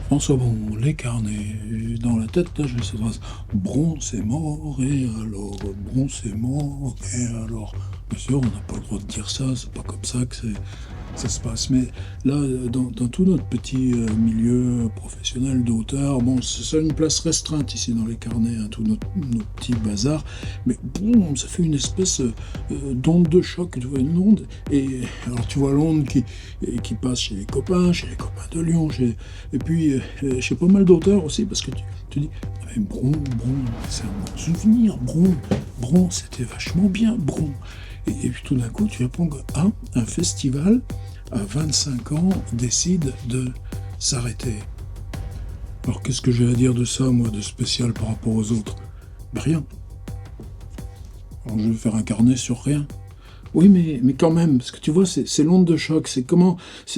François Bon, les carnets, dans la tête, là, j'ai cette phrase. Bron, c'est mort, et alors, Bron, c'est mort, et alors. Bien sûr, on n'a pas le droit de dire ça, c'est pas comme ça que ça se passe. Mais là, dans tout notre petit milieu professionnel d'auteur, bon, c'est une place restreinte ici dans les carnets, hein, tout notre petit bazar. Mais boum, ça fait une espèce d'onde de choc, tu vois, une onde. Et alors, tu vois l'onde qui passe chez les copains de Lyon, et puis chez pas mal d'auteurs aussi, parce que tu dis, ah, mais Bron, c'est un bon souvenir, Bron, c'était vachement bien, Bron. Et puis tout d'un coup, tu apprends qu'un festival, à 25 ans, décide de s'arrêter. Alors qu'est-ce que j'ai à dire de ça, moi, de spécial par rapport aux autres? Ben, rien. Alors je vais faire un carnet sur rien. Oui, mais quand même, parce que tu vois, c'est l'onde de choc, c'est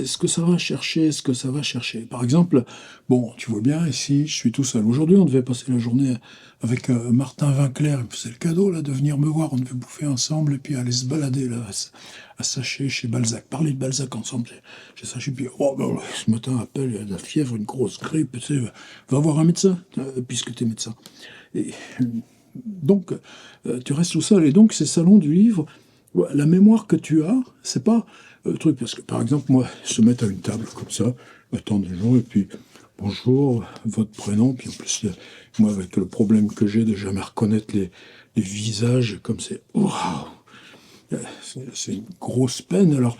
ce que ça va chercher, ce que ça va chercher. Par exemple, bon, tu vois bien, ici, je suis tout seul. Aujourd'hui, on devait passer la journée avec Martin Vinclair, il me faisait le cadeau, là, de venir me voir, on devait bouffer ensemble, et puis aller se balader, là, à Saché, chez Balzac, parler de Balzac ensemble, chez Saché, puis, oh, ben, ce matin, appelle, il a de la fièvre, une grosse grippe, tu sais, va voir un médecin, puisque tu es médecin. Et donc, tu restes tout seul, et donc, ces salons du livre, ouais, la mémoire que tu as, c'est pas le truc. Parce que, par exemple, moi, se mettre à une table comme ça, attendre des gens, et puis, bonjour, votre prénom, puis en plus, moi, avec le problème que j'ai de jamais reconnaître les visages, comme c'est, waouh, c'est une grosse peine. Alors,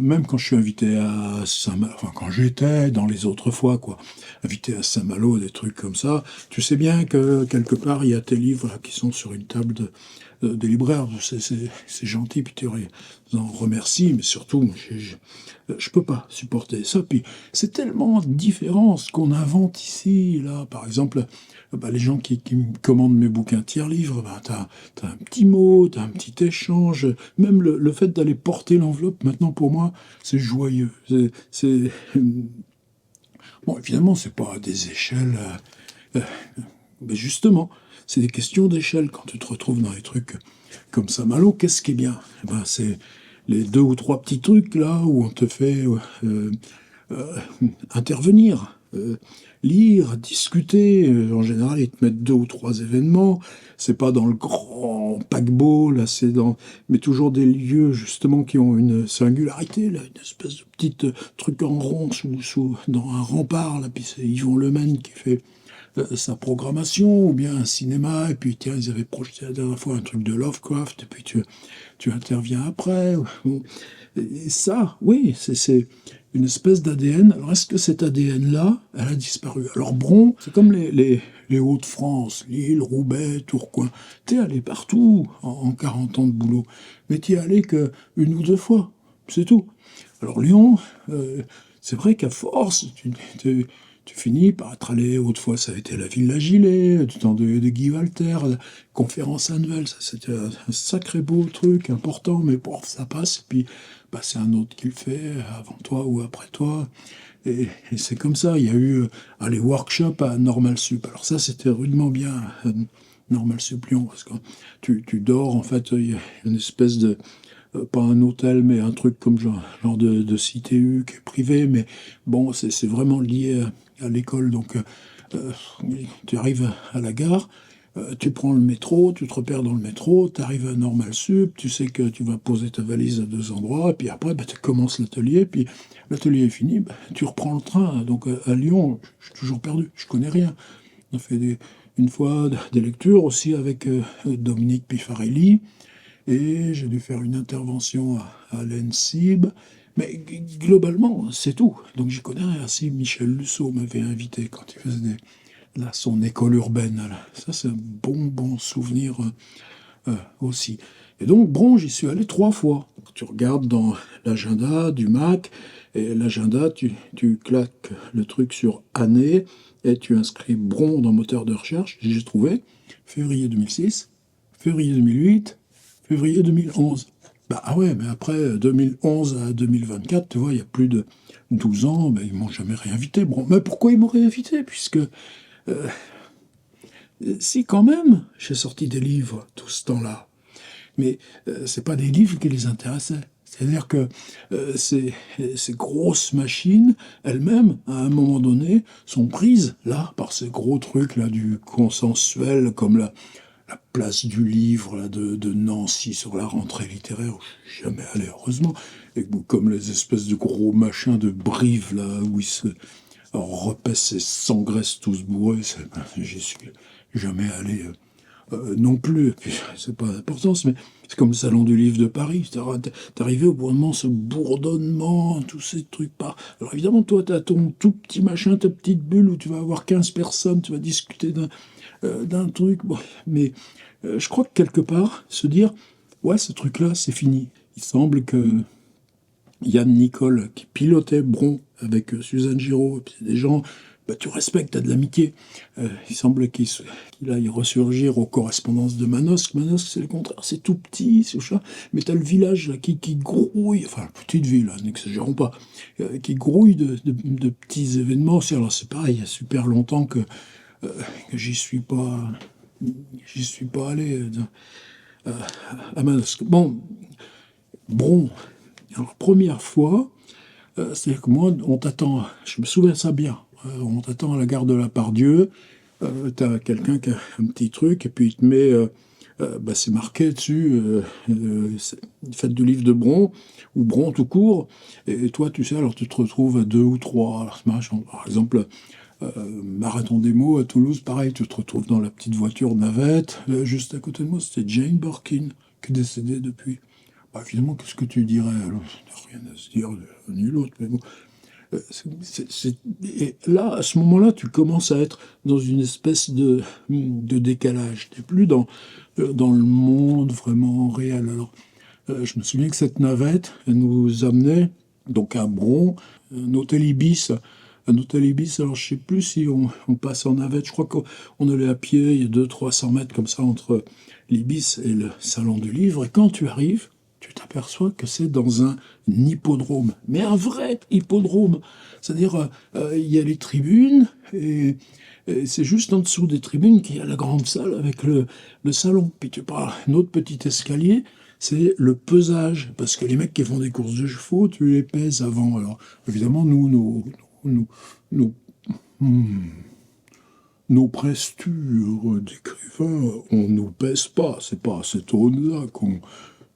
même quand je suis invité à Saint-Malo, enfin, quand j'étais dans les autres fois, quoi, invité à Saint-Malo, des trucs comme ça, tu sais bien que quelque part, il y a tes livres là, qui sont sur une table des libraires. C'est gentil, puis tu en remercies, mais surtout, je peux pas supporter ça. Puis c'est tellement différent ce qu'on invente ici, là. Par exemple, bah, les gens qui me commandent mes bouquins tiers-livres, bah, t'as un petit mot, t'as un petit échange. Même le fait d'aller porter l'enveloppe, maintenant pour moi, c'est joyeux. Bon, évidemment, c'est pas à des échelles. Mais justement, c'est des questions d'échelle. Quand tu te retrouves dans les trucs comme Saint-Malo, qu'est-ce qui est bien? Eh ben, c'est les deux ou trois petits trucs là où on te fait euh, intervenir, lire, discuter. En général, ils te mettent deux ou trois événements. C'est pas dans le grand paquebot, là, mais toujours des lieux justement qui ont une singularité, là, une espèce de petit truc en rond dans un rempart, là, puis c'est Yvon Lemaine qui fait sa programmation, ou bien un cinéma, et puis tiens, ils avaient projeté la dernière fois un truc de Lovecraft, et puis tu interviens après. Et ça, oui, c'est une espèce d'ADN. Alors est-ce que cet ADN-là, elle a disparu? Alors Bron, c'est comme les Hauts-de-France, Lille, Roubaix, Tourcoing. T'es allé partout en 40 ans de boulot, mais t'y es allé que une ou deux fois, c'est tout. Alors Lyon, c'est vrai qu'à force, tu finis par être allé, autrefois ça a été la Villa Gilet, du temps de Guy Walter, la conférence annuelle, ça c'était un sacré beau truc, important, mais bon, ça passe, et puis bah, c'est un autre qui le fait, avant toi ou après toi, et c'est comme ça. Il y a eu les workshops à Normal Sup, alors ça c'était rudement bien, Normal Sup Lyon, parce que tu dors, en fait, il y a une espèce de pas un hôtel, mais un truc comme genre de CTU qui est privé, mais bon, c'est vraiment lié à l'école. Donc, euh, tu arrives à la gare, tu prends le métro, tu te repères dans le métro, tu arrives à Normal Sup, tu sais que tu vas poser ta valise à deux endroits, et puis après, bah, tu commences l'atelier, puis l'atelier est fini, bah, tu reprends le train. Donc, à Lyon, je suis toujours perdu, je connais rien. On a fait une fois des lectures aussi avec Dominique Pifarelli. Et j'ai dû faire une intervention à l'ENSIB. Mais globalement, c'est tout. Donc j'y connais rien. Si Michel Lusso m'avait invité quand il faisait là, son école urbaine, là. Ça c'est un bon souvenir aussi. Et donc, bon, j'y suis allé trois fois. Tu regardes dans l'agenda du Mac, et l'agenda, tu claques le truc sur année, et tu inscris Bron dans moteur de recherche. J'ai trouvé février 2006, février 2008, février 2011. Bah ah ouais, mais après 2011 à 2024, tu vois, il y a plus de 12 ans, ben, ils m'ont jamais réinvité. Bon, mais pourquoi ils m'ont réinvité? Puisque si quand même, j'ai sorti des livres tout ce temps-là. Mais c'est pas des livres qui les intéressaient. C'est-à-dire que ces grosses machines, elles-mêmes, à un moment donné, sont prises, là, par ces gros trucs là du consensuel, comme la place du livre là, de Nancy sur la rentrée littéraire, où je suis jamais allé, heureusement, et comme les espèces de gros machins de Brive, là, où ils se repaissent et s'engraissent tous bourrés, j'y suis jamais allé non plus, et puis c'est pas d'importance, mais c'est comme le Salon du Livre de Paris, t'arrivais au bout d'un moment, ce bourdonnement, tous ces trucs pas. Alors évidemment, toi, t'as ton tout petit machin, ta petite bulle où tu vas avoir 15 personnes, tu vas discuter d'un truc, bon, mais je crois que quelque part, se dire, ouais, ce truc-là, c'est fini. Il semble que Yann Nicole, qui pilotait Bron avec Suzanne Giraud, et puis des gens, bah, tu respectes, tu as de l'amitié. Il semble qu'il aille ressurgir aux correspondances de Manosque. Manosque, c'est le contraire, c'est tout petit, c'est ça. Mais tu as le village là, qui grouille, enfin, petite ville, hein, n'exagérons pas, qui grouille de petits événements. Alors, c'est pareil, il y a super longtemps que j'y suis pas allé à Manosque. Bon, Bron, alors, première fois, c'est-à-dire que moi, on t'attend, je me souviens ça bien, on t'attend à la gare de la Pardieu, t'as quelqu'un qui a un petit truc, et puis il te met, bah, c'est marqué dessus, fête du livre de Bron, ou Bron tout court, et toi, tu sais, alors tu te retrouves à 2 ou 3, alors, par exemple, Marathon des mots à Toulouse, pareil, tu te retrouves dans la petite voiture navette, juste à côté de moi, c'était Jane Birkin, qui est décédée depuis. Bah, finalement, qu'est-ce que tu dirais? Alors, rien à se dire l'un ni l'autre, mais bon. Et là, à ce moment-là, tu commences à être dans une espèce de décalage. Tu n'es plus dans le monde vraiment réel. Alors, je me souviens que cette navette, elle nous amenait donc à Bron, un hôtel Ibis. Un hôtel Ibis, alors je sais plus si on passe en navette, je crois qu'on allait à pied, il y a 200-300 mètres comme ça entre l'Ibis et le salon du livre, et quand tu arrives, tu t'aperçois que c'est dans un hippodrome, mais un vrai hippodrome. C'est-à-dire, il y a les tribunes, et c'est juste en dessous des tribunes qu'il y a la grande salle avec le salon. Puis tu parles un autre petit escalier, c'est le pesage, parce que les mecs qui font des courses de chevaux, tu les pèses avant. Alors, évidemment, nous, nos prestures d'écrivains, on nous pèse pas. C'est pas à cette aune-là qu'on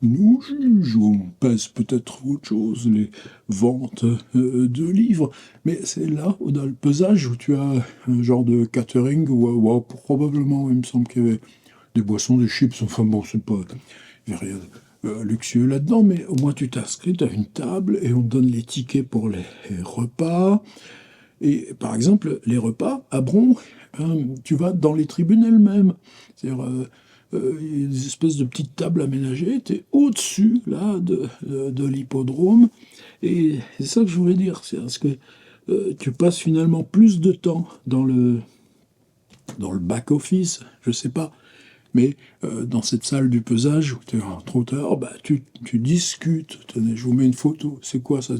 nous juge. On pèse peut-être autre chose, les ventes de livres. Mais c'est là, dans le pesage, où tu as un genre de catering, ou probablement, il me semble qu'il y avait des boissons, des chips, enfin bon, c'est pas... Il n'y a rien luxueux là-dedans, mais au moins tu t'inscris, tu as une table, et on te donne les tickets pour les repas. Et par exemple, les repas à Bron, tu vas dans les tribunes elles-mêmes. C'est-à-dire, il y a des espèces de petites tables aménagées, tu es au-dessus là, de l'hippodrome. Et c'est ça que je voulais dire, c'est parce que tu passes finalement plus de temps dans le back-office, je sais pas, mais dans cette salle du pesage où tu es en trotteur, bah, tu discutes. Tenez, je vous mets une photo. C'est quoi ça?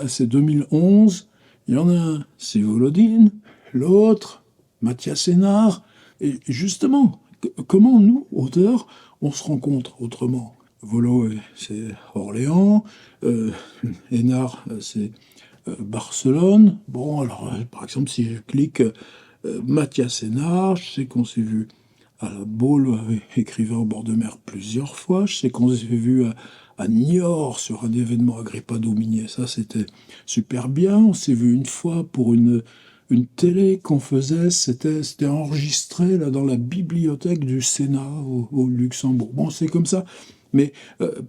C'est 2011. Il y en a un, c'est Volodine. L'autre, Mathias Sénard. Et justement, comment nous, auteurs, on se rencontre autrement? Volo, c'est Orléans. Hénard, c'est Barcelone. Bon, alors, par exemple, si je clique Mathias Sénard, je sais qu'on s'est vu à la Baule, écrivain au bord de mer plusieurs fois. Je sais qu'on s'est vu à Niort sur un événement Agrippa Dominier. Ça, c'était super bien. On s'est vu une fois pour une télé qu'on faisait. C'était enregistré là, dans la bibliothèque du Sénat au Luxembourg. Bon, c'est comme ça. Mais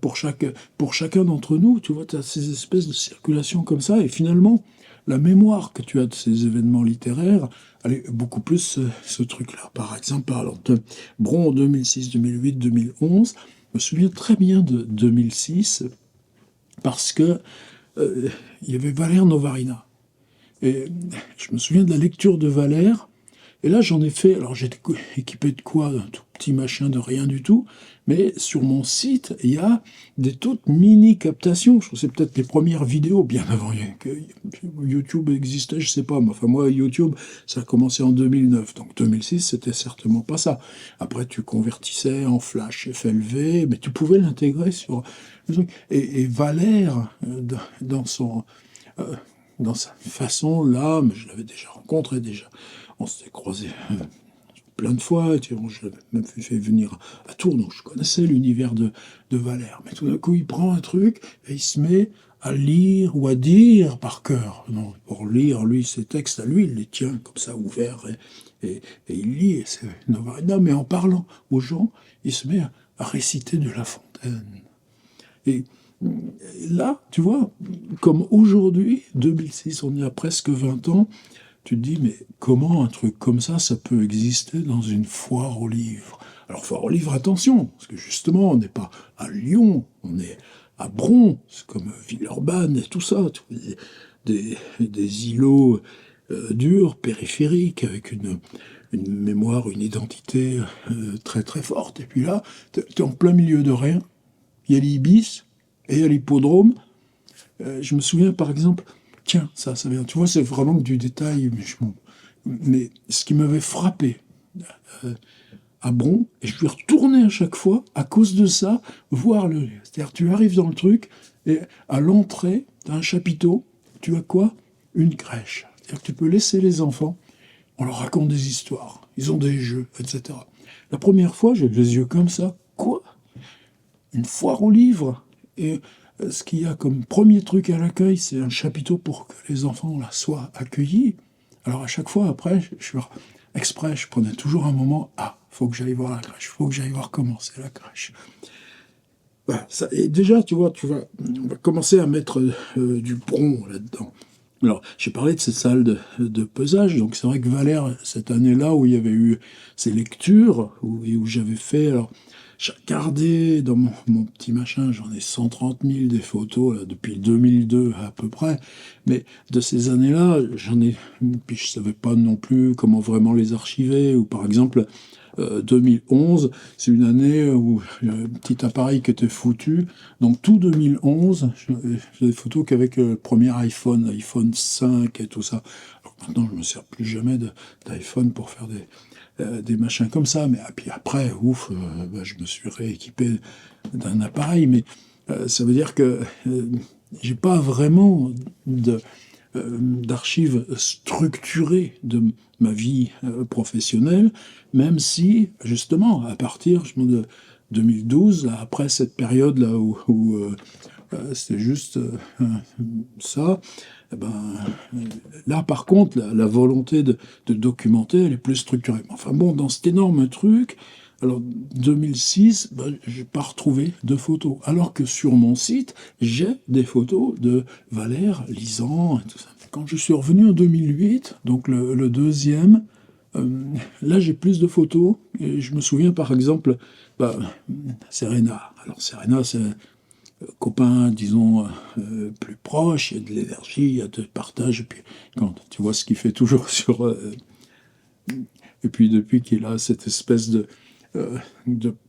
pour chacun d'entre nous, tu vois, tu as ces espèces de circulations comme ça. Et finalement, la mémoire que tu as de ces événements littéraires, elle est beaucoup plus ce truc-là. Par exemple, alors, de Bron en 2006, 2008, 2011, je me souviens très bien de 2006 parce que il y avait Valère Novarina. Et je me souviens de la lecture de Valère Et là, j'en ai fait, alors j'étais équipé de quoi? Un tout petit machin de rien du tout, mais sur mon site, il y a des toutes mini-captations. Je trouve que c'est peut-être les premières vidéos, bien avant que YouTube existait, je sais pas. Mais enfin, moi, YouTube, ça a commencé en 2009, donc 2006, c'était certainement pas ça. Après, tu convertissais en Flash FLV, mais tu pouvais l'intégrer sur le truc. Et Valère, dans son... euh, dans sa façon, là, mais je l'avais déjà rencontré déjà. On s'était croisés plein de fois, je l'avais même fait venir à Tours, donc je connaissais l'univers de Valère. Mais tout d'un coup, il prend un truc et il se met à lire ou à dire par cœur. Non, pour lire, lui, ses textes à lui, il les tient comme ça ouverts et il lit. Et c'est non, mais en parlant aux gens, il se met à réciter de La Fontaine. Et là, tu vois, comme aujourd'hui, 2006, on y a presque 20 ans, tu te dis, mais comment un truc comme ça peut exister dans une foire aux livres? Alors, foire aux livres, attention, parce que justement, on n'est pas à Lyon, on est à Bron, c'est comme Villeurbanne et tout ça, des îlots durs, périphériques, avec une mémoire, une identité très très forte. Et puis là, t'es en plein milieu de rien. Il y a l'Ibis et il y a l'hippodrome. Je me souviens par exemple, tiens, ça vient, tu vois, c'est vraiment du détail, mais ce qui m'avait frappé à Bron, et je suis retourné à chaque fois, à cause de ça, voir le lieu. C'est-à-dire, tu arrives dans le truc, et à l'entrée, tu as un chapiteau, tu as quoi? Une crèche. C'est-à-dire que tu peux laisser les enfants, on leur raconte des histoires, ils ont des jeux, etc. La première fois, j'ai les yeux comme ça, quoi? Une foire aux livres. Et ce qu'il y a comme premier truc à l'accueil, c'est un chapiteau pour que les enfants là soient accueillis. Alors à chaque fois, après, exprès, je prenais toujours un moment, faut que j'aille voir la crèche, faut que j'aille voir comment c'est la crèche. Voilà, ça, et déjà, tu vois, on va commencer à mettre du bron là-dedans. Alors, j'ai parlé de ces salles de pesage, donc c'est vrai que Valère, cette année-là, où il y avait eu ces lectures, où j'avais fait, alors, j'ai regardé dans mon petit machin, j'en ai 130 000 des photos, là, depuis 2002 à peu près, mais de ces années-là, puis je savais pas non plus comment vraiment les archiver, ou par exemple, 2011, c'est une année où il y a un petit appareil qui était foutu. Donc tout 2011, j'ai des photos qu'avec le premier iPhone 5 et tout ça. Alors maintenant, je ne me sers plus jamais d'iPhone pour faire des machins comme ça. Mais puis après, je me suis rééquipé d'un appareil. Mais ça veut dire que j'ai pas vraiment d'archives structurées de ma vie professionnelle, même si, justement, à partir de 2012, là, après cette période-là où c'était juste ça, eh ben, là, par contre, la volonté de documenter, elle est plus structurée. Enfin bon, dans cet énorme truc, alors 2006, j'ai pas retrouvé de photos. Alors que sur mon site, j'ai des photos de Valère lisant et tout ça. Quand je suis revenu en 2008, donc le deuxième, là j'ai plus de photos. Et je me souviens par exemple, Serena. Alors Serena, c'est copain, disons, plus proche, il y a de l'énergie, il y a de partage. Et puis quand tu vois ce qu'il fait toujours sur... et puis depuis qu'il a cette espèce de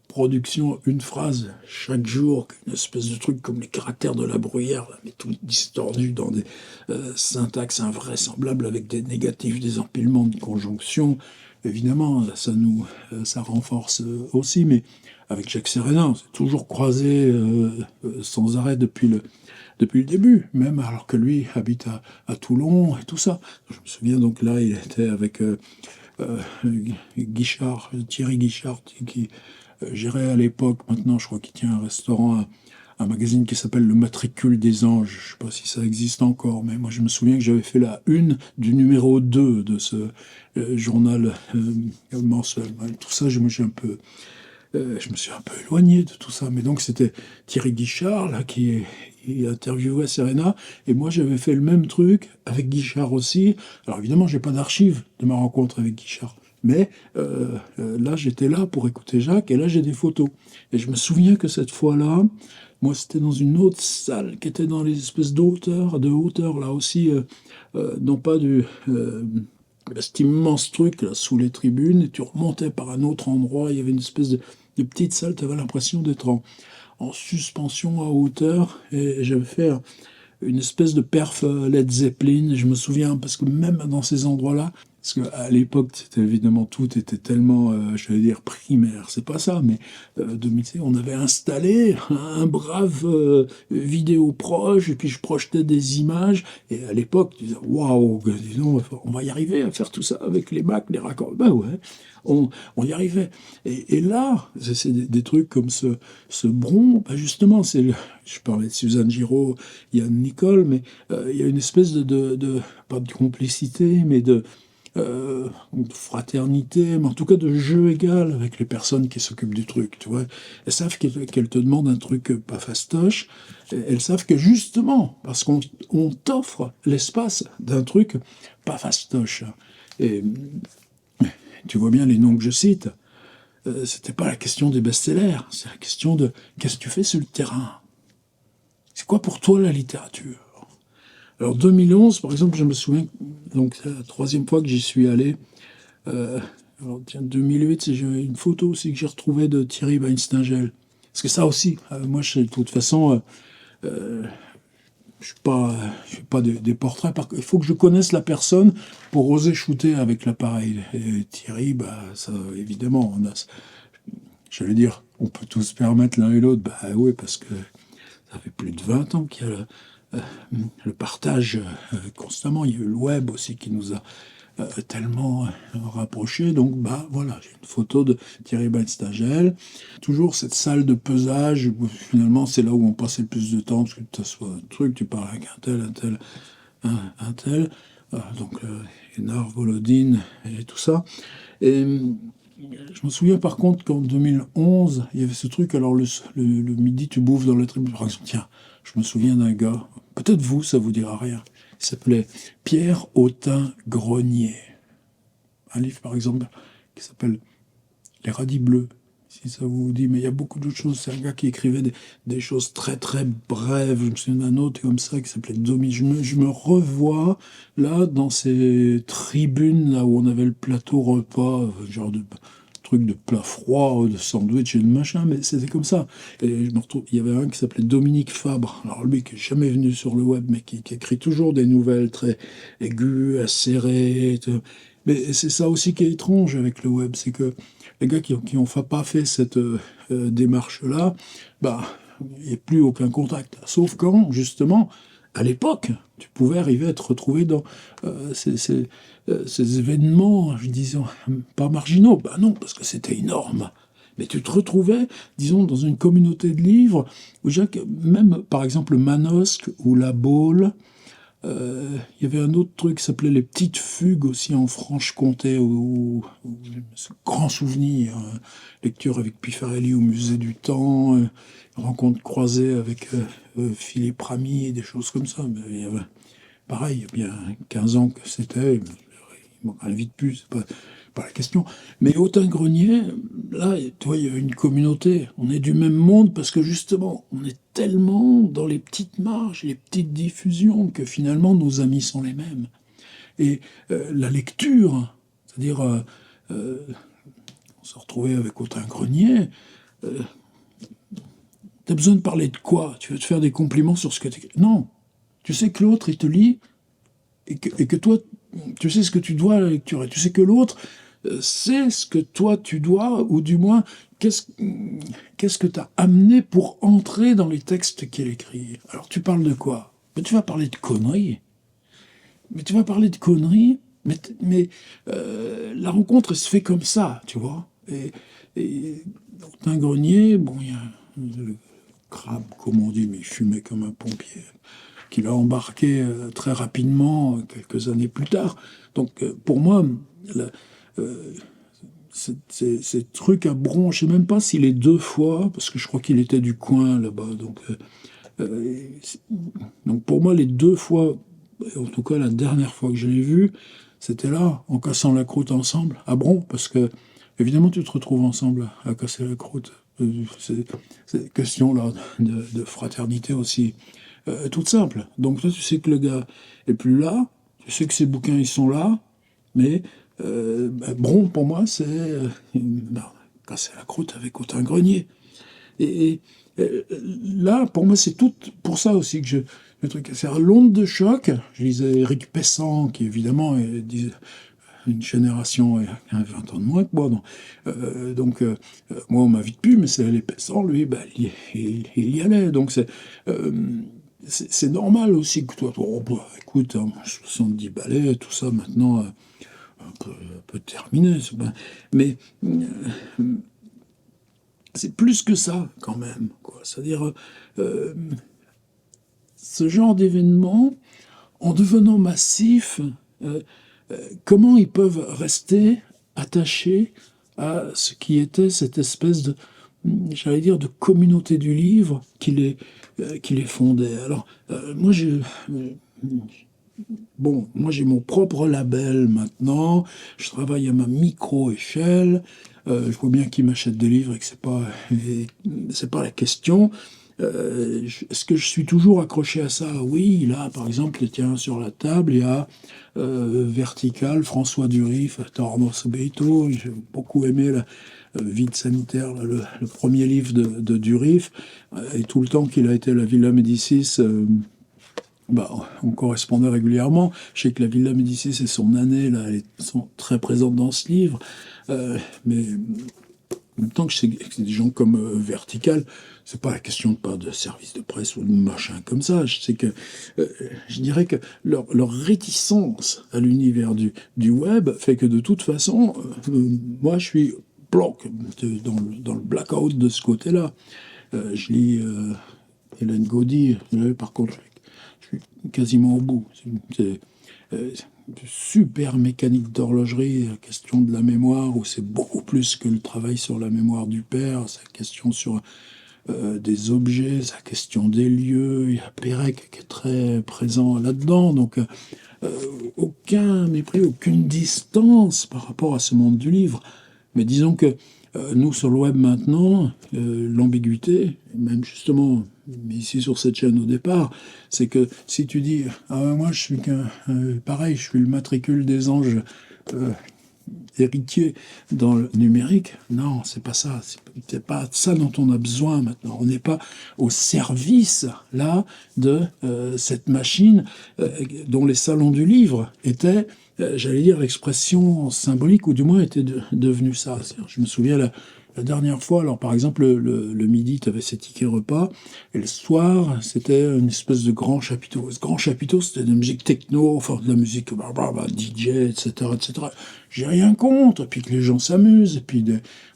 production, une phrase chaque jour, une espèce de truc comme les caractères de la bruyère, là, mais tout distordu dans des syntaxes invraisemblables avec des négatifs, des empilements de conjonctions. Évidemment, ça renforce aussi, mais avec Jacques Serena, on s'est toujours croisé sans arrêt depuis le début, même alors que lui habite à Toulon et tout ça. Je me souviens donc là, il était avec Guichard, Thierry Guichard, qui gérait à l'époque, maintenant je crois qu'il tient un restaurant, un magazine qui s'appelle Le Matricule des Anges. Je ne sais pas si ça existe encore, mais moi je me souviens que j'avais fait la une du numéro 2 de ce journal mensuel. Tout ça, je me suis un peu éloigné de tout ça. Mais donc c'était Thierry Guichard là, qui interviewait Serena, et moi j'avais fait le même truc avec Guichard aussi. Alors évidemment, j'ai pas d'archives de ma rencontre avec Guichard. Mais là, j'étais là pour écouter Jacques, et là, j'ai des photos. Et je me souviens que cette fois-là, moi, c'était dans une autre salle qui était dans les espèces de hauteur, là aussi, non pas Il y avait cet immense truc là sous les tribunes, et tu remontais par un autre endroit, il y avait une espèce de petite salle, tu avais l'impression d'être en suspension à hauteur, et j'avais fait une espèce de perf Led Zeppelin, je me souviens, parce que même dans ces endroits-là, parce qu'à l'époque, c'était évidemment, tout était tellement, je vais dire, primaire, c'est pas ça, mais on avait installé un brave vidéo proche, et puis je projetais des images, et à l'époque, tu disais, waouh, dis donc, on va y arriver à faire tout ça avec les Mac, les raccords. Ben ouais, on y arrivait. Et là, c'est des trucs comme ce bron, ben justement, je parlais de Suzanne Giraud, Yann Nicole, mais il y a une espèce pas de complicité, mais de fraternité, mais en tout cas de jeu égal avec les personnes qui s'occupent du truc, tu vois. Elles savent qu'elles te demandent un truc pas fastoche, elles savent que justement, parce qu'on t'offre l'espace d'un truc pas fastoche. Et tu vois bien les noms que je cite, c'était pas la question des best-sellers, c'est la question de qu'est-ce que tu fais sur le terrain. C'est quoi pour toi la littérature? Alors 2011, par exemple, je me souviens, donc c'est la troisième fois que j'y suis allé. Alors tiens, 2008, j'ai une photo aussi que j'ai retrouvée de Thierry Weinstingel. Parce que ça aussi, moi, de toute façon, je fais pas des portraits. Il faut que je connaisse la personne pour oser shooter avec l'appareil. Et Thierry, bah, ça, évidemment, j'allais dire, on peut tous se permettre l'un et l'autre. Bah oui, parce que ça fait plus de 20 ans qu'il y a le partage constamment. Il y a eu le web aussi qui nous a tellement rapprochés. Donc, bah voilà, j'ai une photo de Thierry Weinstingel. Toujours cette salle de pesage, où, finalement, c'est là où on passait le plus de temps, parce que tu soit un truc, tu parles avec un tel. Donc, Hénard, Volodine et tout ça. Et je me souviens par contre qu'en 2011, il y avait ce truc, alors le midi, tu bouffes dans la tribune. Par exemple, tiens, je me souviens d'un gars, peut-être vous, ça vous dira rien. Il s'appelait Pierre Autin-Grenier. Un livre, par exemple, qui s'appelle Les Radis Bleus, si ça vous dit. Mais il y a beaucoup d'autres choses. C'est un gars qui écrivait des choses très, très brèves. Je me souviens d'un autre comme ça qui s'appelait Domi. Je me revois, là, dans ces tribunes, là où on avait le plateau repas, genre de truc de plat froid, de sandwich et de machin, mais c'était comme ça. Et je me retrouve, il y avait un qui s'appelait Dominique Fabre, alors lui qui n'est jamais venu sur le web, mais qui écrit toujours des nouvelles très aiguës, acérées. Mais c'est ça aussi qui est étrange avec le web, c'est que les gars qui n'ont pas fait cette démarche-là, bah, il n'y a plus aucun contact. Sauf quand, justement, à l'époque, tu pouvais arriver à te retrouver dans ces événements, je disais, pas marginaux. Ben non, parce que c'était énorme. Mais tu te retrouvais, disons, dans une communauté de livres où même, par exemple, Manosque ou La Baule, il y avait un autre truc qui s'appelait Les Petites Fugues aussi en Franche-Comté, ce grand souvenir, lecture avec Pifarelli au Musée du Temps, rencontre croisée avec Philippe Ramy et des choses comme ça. Mais il y avait, pareil, il y a bien 15 ans que c'était, il m'en invite plus, c'est pas la question. Mais Autin-Grenier, là, tu vois, il y a une communauté, on est du même monde parce que justement, on est tellement dans les petites marges, les petites diffusions, que finalement nos amis sont les mêmes. Et la lecture, c'est-à-dire, on se retrouvait avec Autin-Grenier, t'as besoin de parler de quoi? Tu veux te faire des compliments sur ce que tu... Non, tu sais que l'autre, il te lit, et que toi, tu sais ce que tu dois à la lecture, et tu sais que l'autre sait ce que toi tu dois, ou du moins, qu'est-ce que tu as amené pour entrer dans les textes qu'il écrit. Alors tu parles de quoi? Mais tu vas parler de conneries. Mais la rencontre, elle se fait comme ça, tu vois. Et dans un grenier, bon, il y a le crabe, comme on dit, mais il fumait comme un pompier, qui l'a embarqué très rapidement, quelques années plus tard. Donc, pour moi, ces trucs à Bron, je ne sais même pas s'il est deux fois, parce que je crois qu'il était du coin là-bas. Donc pour moi, les deux fois, en tout cas la dernière fois que je l'ai vu, c'était là, en cassant la croûte ensemble, à Bron, parce que évidemment tu te retrouves ensemble à casser la croûte. C'est question là de fraternité aussi, toute simple. Donc toi, tu sais que le gars est plus là, tu sais que ses bouquins ils sont là, Mais Bron, pour moi, c'est casser la croûte avec autant grenier. Et là, pour moi, c'est tout pour ça aussi que le truc, c'est l'onde de choc. Je lisais Éric Pessan, qui évidemment est une génération, 20 ans de moins que moi. Moi, on m'invite plus, mais c'est les Pessan, lui, il y allait. Donc c'est normal aussi que toi, écoute, 70 balais, tout ça, maintenant, un peu terminé. Mais c'est plus que ça, quand même, quoi. C'est-à-dire, ce genre d'événement, en devenant massif, comment ils peuvent rester attachés à ce qui était cette espèce de, j'allais dire, de communauté du livre qui les fondait. Alors, moi j'ai mon propre label maintenant, je travaille à ma micro-échelle, je vois bien qui m'achète des livres et que c'est pas la question. Est-ce que je suis toujours accroché à ça? Oui, là, par exemple, tiens, sur la table, il y a Vertical, François Durif, Tornos Beito. J'ai beaucoup aimé la Vide sanitaire, là, le premier livre de Durif, et tout le temps qu'il a été à la Villa Médicis. On correspondait régulièrement. Je sais que la Villa Médicis, c'est son année, là, elles sont très présentes dans ce livre. Mais en même temps que c'est des gens comme Vertical, c'est pas la question de pas de service de presse ou de machin comme ça. Je dirais que leur réticence à l'univers du web fait que de toute façon, moi je suis bloc dans le blackout de ce côté-là. Je lis Hélène Gaudy, par contre, je suis quasiment au bout. C'est super mécanique d'horlogerie, la question de la mémoire, où c'est beaucoup plus que le travail sur la mémoire du père, c'est la question sur des objets, c'est la question des lieux. Il y a Pérec qui est très présent là-dedans, donc aucun mépris, aucune distance par rapport à ce monde du livre. Mais disons que nous, sur le web maintenant, l'ambiguïté, même justement, ici sur cette chaîne au départ, c'est que si tu dis moi je suis pareil, je suis le matricule des anges héritier dans le numérique, non, c'est pas ça. C'est pas ça dont on a besoin maintenant. On n'est pas au service, là, de cette machine dont les salons du livre étaient, j'allais dire, l'expression symbolique, ou du moins était devenu ça. Je me souviens, la dernière fois, alors par exemple, le midi, tu avais ces tickets repas, et le soir, c'était une espèce de grand chapiteau. Ce grand chapiteau, c'était de la musique techno, enfin de la musique DJ, etc., etc. J'ai rien contre, et puis que les gens s'amusent, et puis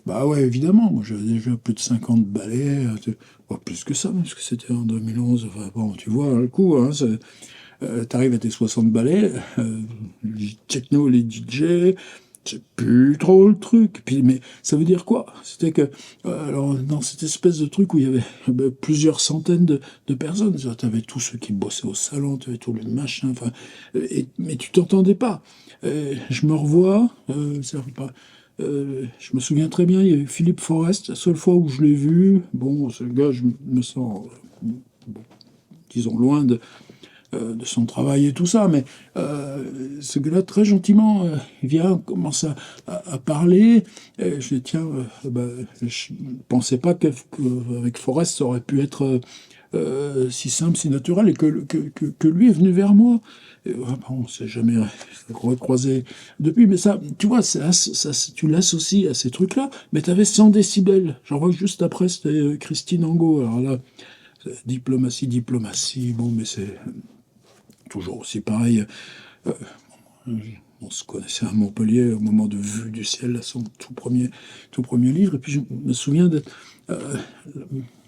bah ouais, évidemment, moi j'avais déjà plus de 50 ballets, plus que ça, parce que c'était en 2011, enfin bon, tu vois, le coup, hein, t'arrives à tes 60 ballets, les techno, les DJ, c'est plus trop le truc. Puis, mais ça veut dire quoi? C'était que, alors, dans cette espèce de truc où il y avait plusieurs centaines de personnes, tu avais tous ceux qui bossaient au salon, tu avais tous les machins, enfin, mais tu t'entendais pas. Je me revois, je me souviens très bien, il y a eu Philippe Forest, la seule fois où je l'ai vu, bon, ce gars, je me sens, disons, loin de son travail et tout ça, mais ce gars-là, très gentiment, il vient, commence à parler. Et je dis, tiens, je ne pensais pas qu'avec Forrest, ça aurait pu être si simple, si naturel, et que lui est venu vers moi. Et, on ne s'est jamais recroisé depuis, mais ça, tu vois, tu l'associes à ces trucs-là, mais tu avais 100 décibels. J'en vois que juste après, c'était Christine Angot. Alors là, diplomatie, bon, mais c'est toujours aussi pareil. Euh, on se connaissait à Montpellier au moment de Vue du ciel, là, son tout premier livre. Et puis je me souviens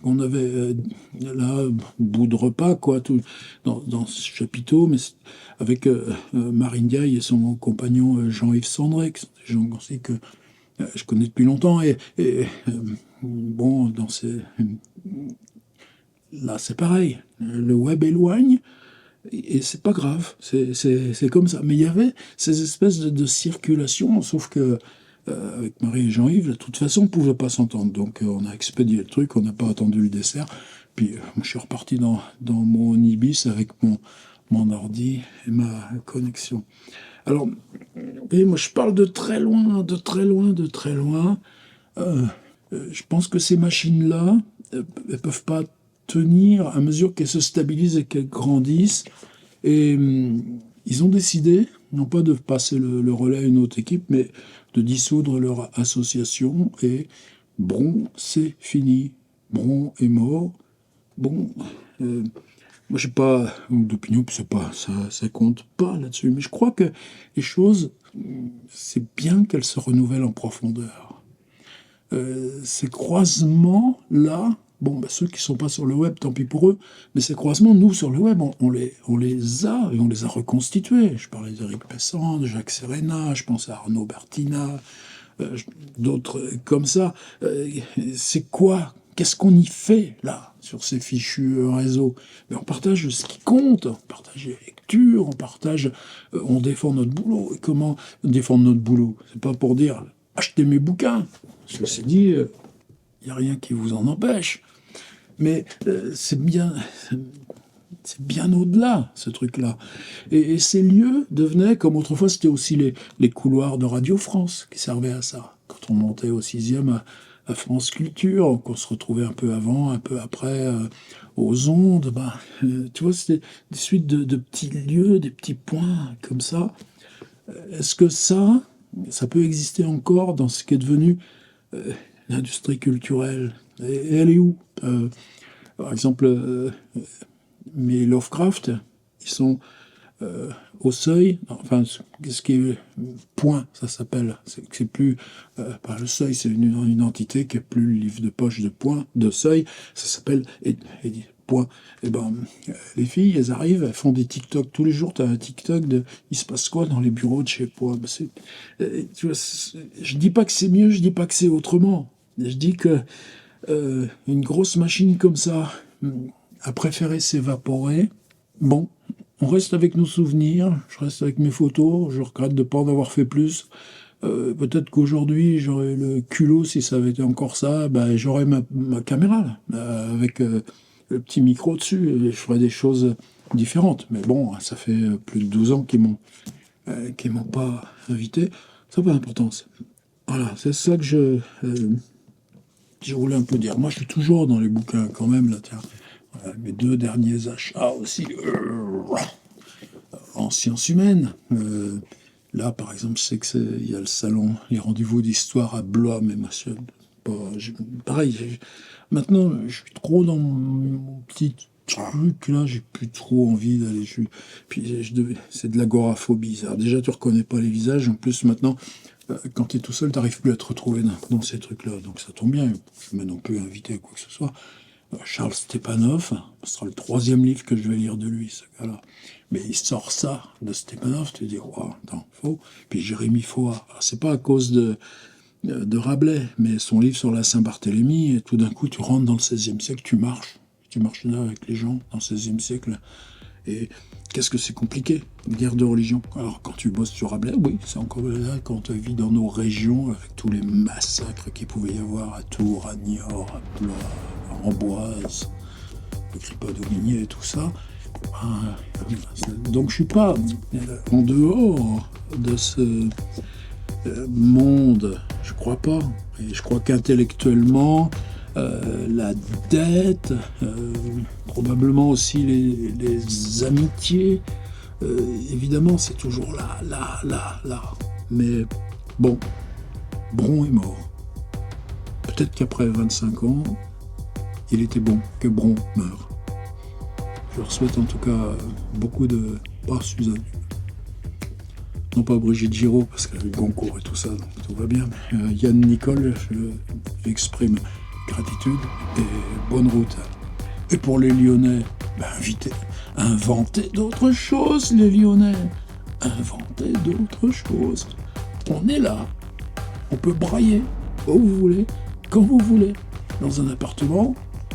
on avait là, bout de repas, quoi, dans ce chapiteau, mais avec Marine Diaye et son compagnon Jean-Yves Sandré, qui sont des gens aussi que je connais depuis longtemps. Bon, là, c'est pareil. Le web éloigne. Et c'est pas grave, c'est comme ça. Mais il y avait ces espèces de circulation, sauf que avec Marie et Jean-Yves, de toute façon, on ne pouvait pas s'entendre. Donc on a expédié le truc, on n'a pas attendu le dessert. Puis je suis reparti dans mon Ibis avec mon ordi et ma connexion. Alors, vous voyez, moi je parle de très loin, de très loin, de très loin. Je pense que ces machines-là, elles peuvent pas tenir à mesure qu'elles se stabilisent et qu'elles grandissent. Et ils ont décidé, non pas de passer le relais à une autre équipe, mais de dissoudre leur association. Et Bron, c'est fini. Bron est mort. Bon, moi j'ai pas d'opinion, puis c'est pas ça compte pas là-dessus. Mais je crois que les choses, c'est bien qu'elles se renouvellent en profondeur. Ces croisements-là, bon, bah, ceux qui sont pas sur le web, tant pis pour eux, mais ces croisements, nous, sur le web, on les a, et on les a reconstitués. Je parlais d'Éric Pessan, de Jacques Serena, je pense à Arnaud Bertina, d'autres comme ça. C'est quoi? Qu'est-ce qu'on y fait, là, sur ces fichus réseaux? Mais on partage ce qui compte, on partage les lectures, on partage, on défend notre boulot. Et comment défendre notre boulot? C'est pas pour dire achetez mes bouquins. Ceci dit, il n'y a rien qui vous en empêche. Mais c'est bien au-delà, ce truc-là. Et ces lieux devenaient, comme autrefois, c'était aussi les couloirs de Radio France qui servaient à ça. Quand on montait au 6e à France Culture, qu'on se retrouvait un peu avant, un peu après, aux ondes, tu vois, c'était des suites de petits lieux, des petits points comme ça. Est-ce que ça peut exister encore dans ce qui est devenu l'industrie culturelle? Et elle est où? Par exemple, mes Lovecraft, ils sont au seuil, enfin, ce qui est point, ça s'appelle. C'est plus, pas le seuil, c'est une entité qui est plus le livre de poche de point, de seuil, ça s'appelle point. Et les filles, elles arrivent, elles font des TikTok tous les jours. T'as un TikTok de il se passe quoi dans les bureaux de chez Point. Tu vois, je dis pas que c'est mieux, je dis pas que c'est autrement. Je dis que une grosse machine comme ça a préféré s'évaporer. Bon, on reste avec nos souvenirs, je reste avec mes photos, je regrette de ne pas en avoir fait plus. Peut-être qu'aujourd'hui, j'aurais le culot, si ça avait été encore ça, j'aurais ma caméra, là, avec le petit micro dessus, et je ferais des choses différentes. Mais bon, ça fait plus de 12 ans qu'ils m'ont pas invité. Ça n'a pas d'importance. Voilà, c'est ça que je voulais un peu dire. Moi, je suis toujours dans les bouquins, quand même, là, tiens. Mes 2 derniers achats aussi, en sciences humaines. Là, par exemple, je sais qu'il y a le salon, les rendez-vous d'histoire à Blois, mais monsieur, pareil, maintenant, je suis trop dans mon petit truc, là, j'ai plus trop envie d'aller. Puis, c'est de l'agoraphobie. Alors, déjà, tu reconnais pas les visages, en plus, maintenant, quand tu es tout seul, tu n'arrives plus à te retrouver dans ces trucs-là. Donc, ça tombe bien, je ne m'ai non plus invité à quoi que ce soit. Charles Stepanov, ce sera le 3e livre que je vais lire de lui, ce gars-là. Mais il sort ça de Stepanov, tu te dis, wow, attends, faux. Puis Jérémy Foa, c'est pas à cause de Rabelais, mais son livre sur la Saint-Barthélemy, et tout d'un coup, tu rentres dans le XVIe siècle, tu marches là avec les gens dans le XVIe siècle. Et qu'est-ce que c'est compliqué, une guerre de religion. Alors, quand tu bosses sur Rabelais, oui, c'est encore là, quand tu vis dans nos régions, avec tous les massacres qu'il pouvait y avoir à Tours, à Niort, à Blois, à Amboise, le Kripa-Dauminier et tout ça. Donc, je suis pas en dehors de ce monde, je crois pas. Et je crois qu'intellectuellement, la dette, probablement aussi les amitiés, évidemment, c'est toujours là. Mais bon, Bron est mort. Peut-être qu'après 25 ans, il était bon que Bron meure. Je leur souhaite en tout cas beaucoup de... Pas Suzanne. Non pas Brigitte Giraud, parce qu'elle a eu le concours et tout ça, donc tout va bien. Mais Yann Nicole, j'exprime gratitude et bonne route. Et pour les Lyonnais, inventez d'autres choses, les Lyonnais. Inventez d'autres choses. On est là. On peut brailler où vous voulez, quand vous voulez. Dans un appartement,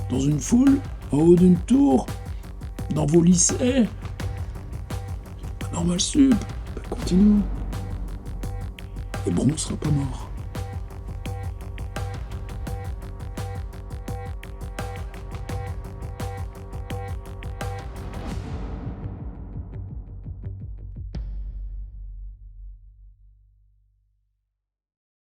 dans une foule, en haut d'une tour, dans vos lycées. Normal sup, continuons. Et bon, on sera pas mort.